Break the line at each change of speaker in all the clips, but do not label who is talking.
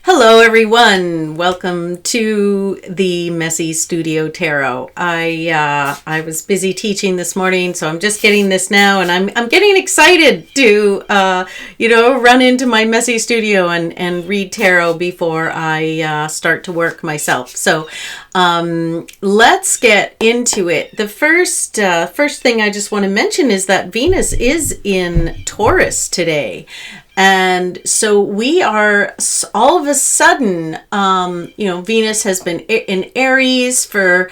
Hello, everyone. Welcome to the Messy Studio Tarot. I was busy teaching this morning, so I'm just getting this now, and I'm getting excited to run into my Messy Studio and read tarot before I start to work myself. So let's get into it. The first thing I just want to mention is that Venus is in Taurus today. And so we are all of a sudden, Venus has been in Aries for,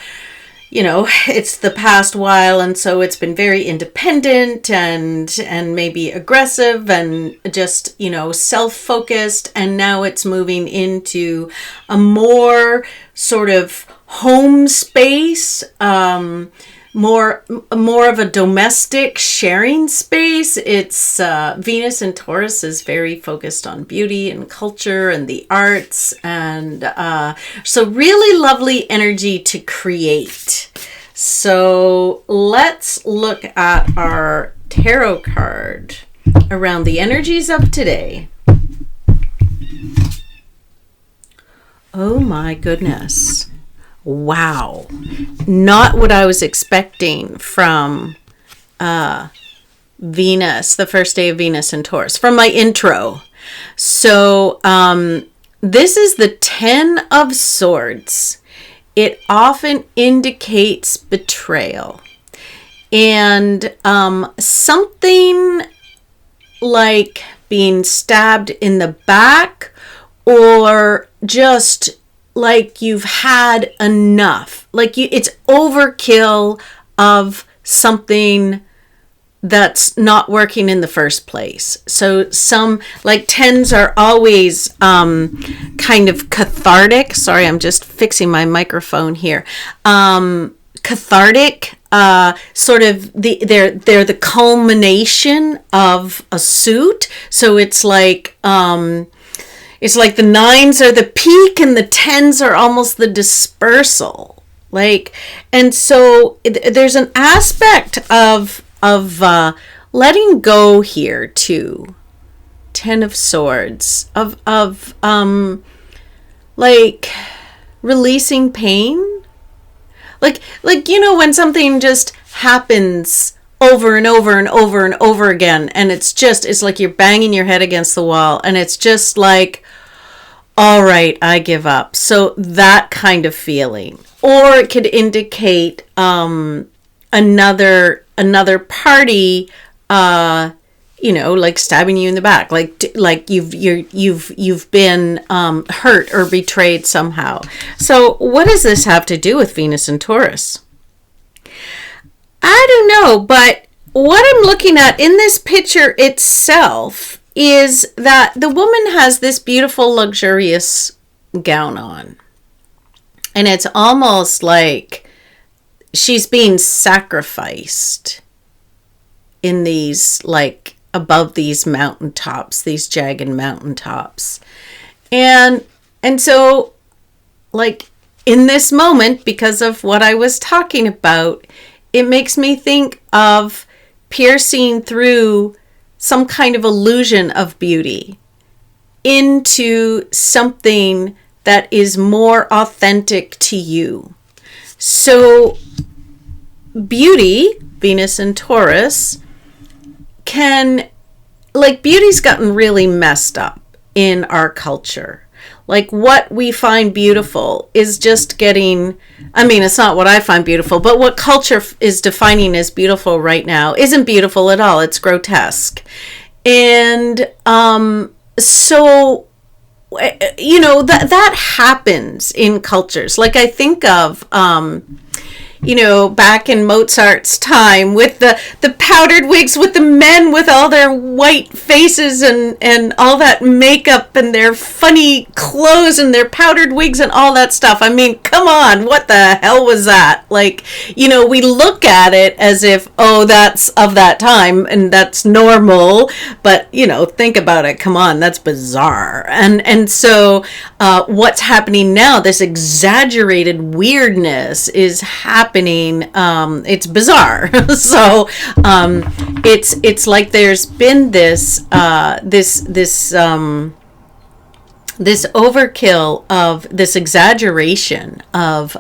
it's the past while. And so it's been very independent and maybe aggressive and just, self-focused. And now it's moving into a more sort of home space, more of a domestic sharing space. It's Venus in Taurus is very focused on beauty and culture and the arts, and so really lovely energy to create. So let's look at our tarot card around the energies of today. Oh my goodness. Wow. Not what I was expecting from Venus, the first day of Venus in Taurus, from my intro. So this is the 10 of Swords. It often indicates betrayal. And something like being stabbed in the back, or just like you've had enough, it's overkill of something that's not working in the first place. So some, like, tens are always kind of cathartic. Sorry, I'm just fixing my microphone here. Cathartic, sort of they're the culmination of a suit. So it's like the nines are the peak and the tens are almost the dispersal. And so there's an aspect of letting go here too. 10 of Swords, of releasing pain. When something just happens over and over and over and over again, and it's like you're banging your head against the wall, and it's just like, all right, I give up. So that kind of feeling. Or it could indicate another party, like stabbing you in the back, like you've been hurt or betrayed somehow. So what does this have to do with Venus and Taurus? I don't know, but what I'm looking at in this picture itself is that the woman has this beautiful, luxurious gown on. And it's almost like she's being sacrificed in these, above these mountaintops, these jagged mountaintops. And so, in this moment, because of what I was talking about, it makes me think of piercing through some kind of illusion of beauty into something that is more authentic to you. So beauty, Venus and Taurus, beauty's gotten really messed up in our culture. What we find beautiful is just getting, it's not what I find beautiful, but what culture is defining as beautiful right now isn't beautiful at all. It's grotesque. And so, that happens in cultures. I think of, back in Mozart's time with the powdered wigs, with the men with all their white faces and all that makeup and their funny clothes and their powdered wigs and all that stuff. Come on, what the hell was that? We look at it as if, oh, that's of that time and that's normal, but think about it. Come on, that's bizarre. And so what's happening now, this exaggerated weirdness is happening. It's bizarre. So it's like there's been this this overkill of this exaggeration of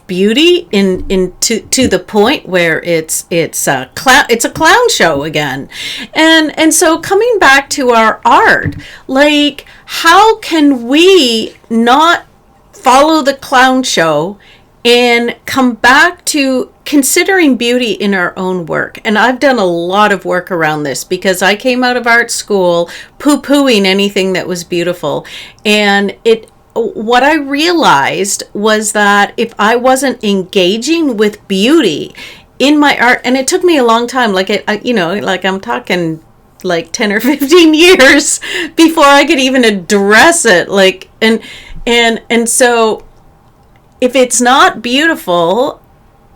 beauty to the point where it's a clown show again. And so coming back to our art, like, how can we not follow the clown show and come back to considering beauty in our own work? And I've done a lot of work around this because I came out of art school poo-pooing anything that was beautiful. And what I realized was that if I wasn't engaging with beauty in my art, and it took me a long time, like I'm talking like 10 or 15 years before I could even address it. Like, and so if it's not beautiful,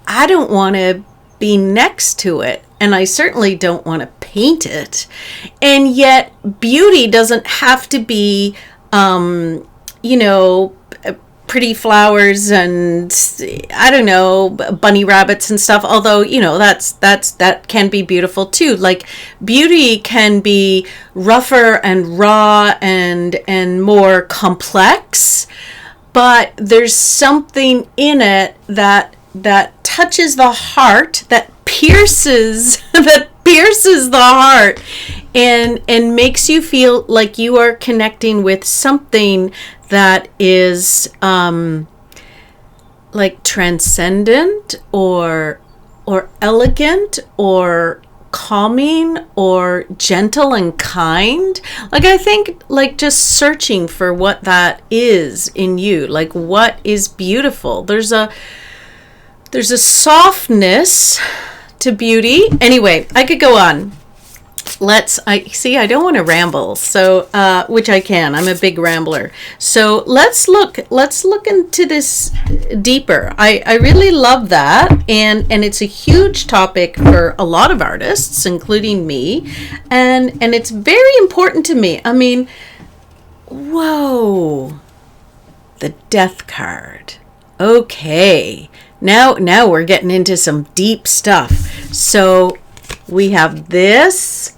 I don't want to be next to it. And I certainly don't want to paint it. And yet beauty doesn't have to be, pretty flowers and, I don't know, bunny rabbits and stuff. Although, that can be beautiful too. Like, beauty can be rougher and raw and more complex, but there's something in it that touches the heart, that pierces the heart, and makes you feel like you are connecting with something that is like transcendent or elegant or calming or gentle and kind. Like, I think, like, just searching for what that is in you, like, what is beautiful. There's a softness to beauty. Anyway, I could go on. I don't want to ramble, so which I can. I'm a big rambler. So let's look into this deeper. I really love that, and it's a huge topic for a lot of artists, including me, and it's very important to me. I mean, whoa, the death card. Okay, now we're getting into some deep stuff. So we have this.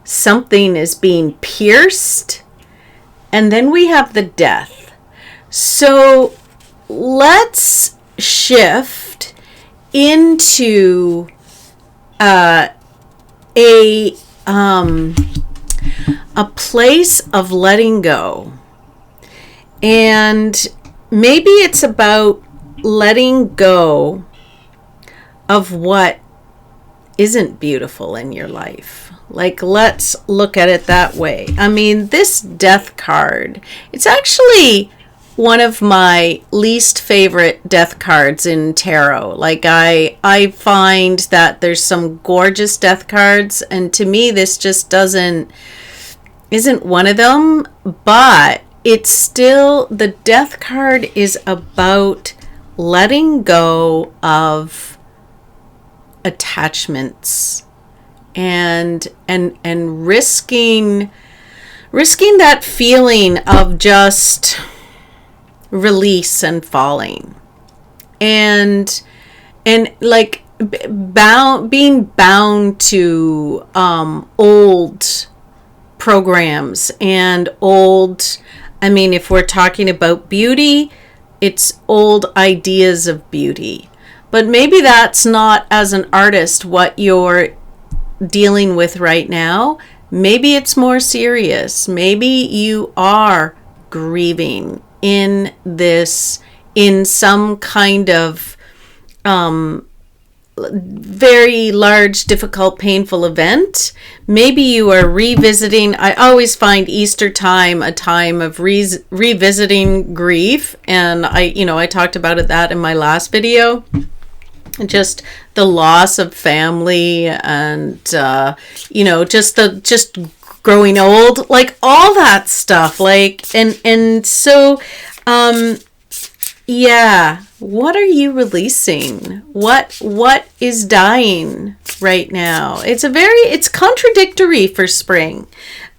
Something is being pierced, and then we have the death. So let's shift into a place of letting go. And maybe it's about letting go of what isn't beautiful in your life. Like, let's look at it that way. I mean, this death card, it's actually one of my least favorite death cards in tarot. Like, I find that there's some gorgeous death cards, and to me this just isn't one of them. But it's still, the death card is about letting go of attachments and risking that feeling of just release and falling, and like being bound to old programs and old, I mean, if we're talking about beauty, it's old ideas of beauty. But maybe that's not, as an artist, what you're dealing with right now. Maybe it's more serious. Maybe you are grieving in some kind of very large, difficult, painful event. Maybe you are revisiting. I always find Easter time a time of revisiting grief, and I talked about that in my last video. Just the loss of family, and just growing old, like all that stuff, like and so yeah, what are you releasing? What is dying right now? It's contradictory for spring,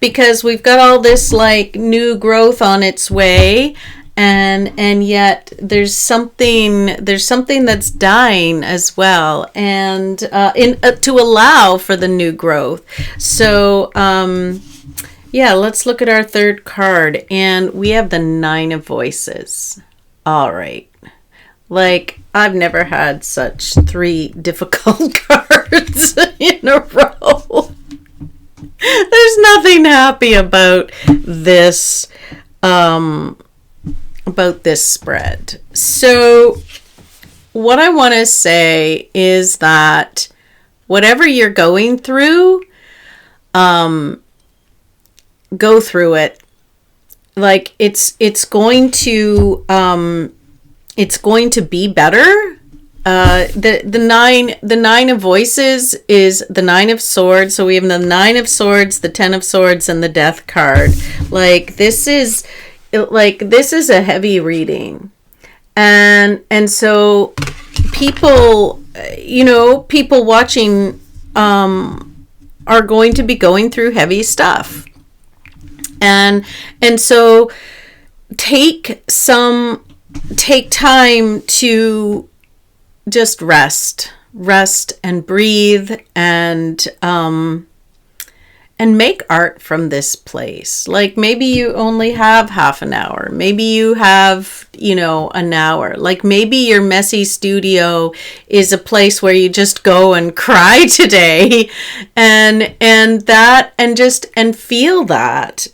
because we've got all this like new growth on its way, and yet there's something that's dying as well, and to allow for the new growth. So Yeah, let's look at our third card, and we have the Nine of Voices. All right. Like, I've never had such three difficult cards in a row. There's nothing happy about this spread. So what I want to say is that whatever you're going through, go through it. Like it's going to be better. The nine of voices is the Nine of Swords. So we have the Nine of Swords, the Ten of Swords, and the Death card. Like this is a heavy reading, and so people watching are going to be going through heavy stuff. And so take time to just rest and breathe and make art from this place. Like maybe you only have half an hour. Maybe you have, an hour. Like maybe your messy studio is a place where you just go and cry today and feel that.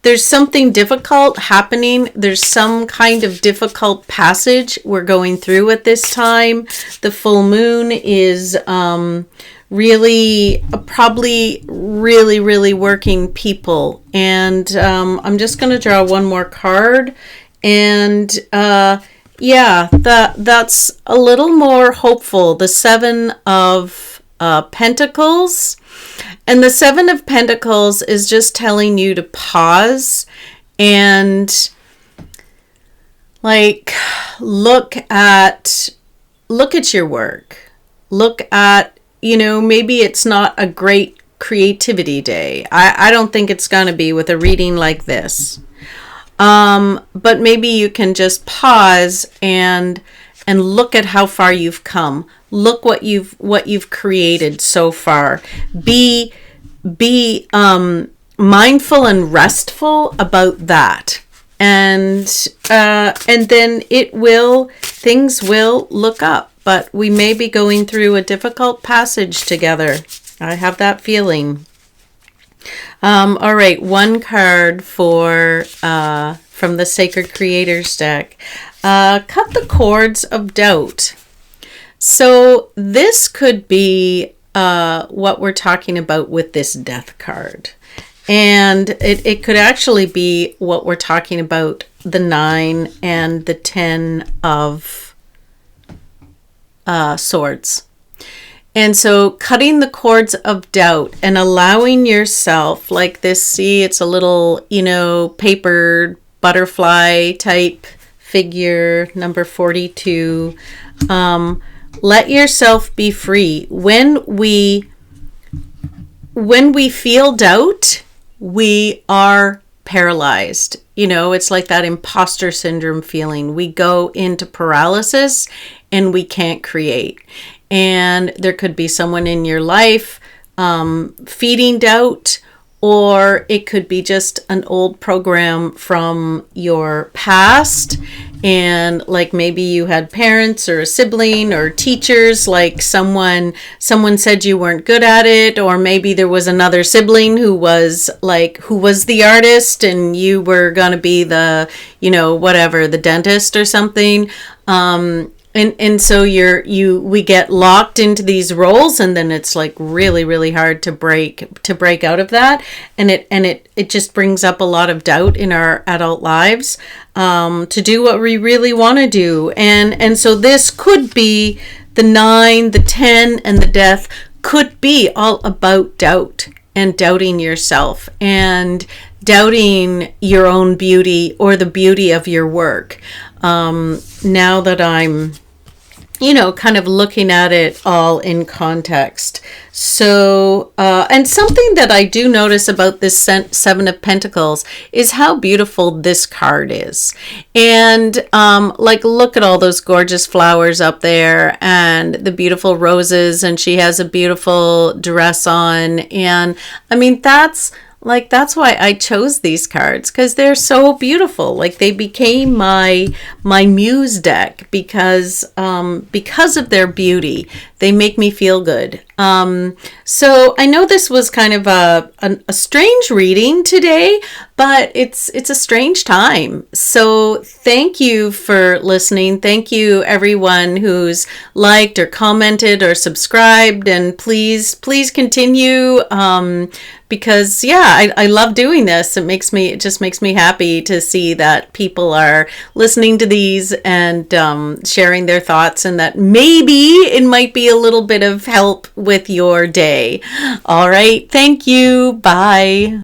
There's something difficult happening. There's some kind of difficult passage we're going through at this time. The full moon is probably really working people. And I'm just going to draw one more card. And that's a little more hopeful. The Seven of Pentacles. And the Seven of Pentacles is just telling you to pause and like look at your work. Look at, maybe it's not a great creativity day. I don't think it's going to be with a reading like this. But maybe you can just pause and look at how far you've come. Look what you've created so far. Be mindful and restful about that. And then things will look up, but we may be going through a difficult passage together. I have that feeling. All right, one card from the Sacred Creators deck. Cut the cords of doubt. So this could be what we're talking about with this Death card. And it could actually be what we're talking about, the 9 and the 10 of swords. And so cutting the cords of doubt and allowing yourself, like this, see, it's a little, papered butterfly type figure, number 42. Let yourself be free. When we feel doubt, we are paralyzed. It's like that imposter syndrome feeling. We go into paralysis and we can't create. And there could be someone in your life feeding doubt, or it could be just an old program from your past. And like maybe you had parents or a sibling or teachers, like someone said you weren't good at it, or maybe there was another sibling who was the artist and you were going to be the, the dentist or something. And so we get locked into these roles, and then it's like really, really hard to break out of that. And it just brings up a lot of doubt in our adult lives, to do what we really want to do. And so this could be the 9, the 10, and the Death could be all about doubt and doubting yourself and doubting your own beauty or the beauty of your work. Now that I'm, kind of looking at it all in context. So, and something that I do notice about this Seven of Pentacles is how beautiful this card is. And, look at all those gorgeous flowers up there and the beautiful roses, and she has a beautiful dress on. And I mean, that's Like, that's why I chose these cards, because they're so beautiful. Like, they became my muse deck because of their beauty. They make me feel good. So I know this was kind of a strange reading today, but it's a strange time. So thank you for listening. Thank you everyone who's liked or commented or subscribed, and please continue, because I love doing this. It just makes me happy to see that people are listening to these and sharing their thoughts, and that maybe it might be a little bit of help with your day. All right. Thank you. Bye.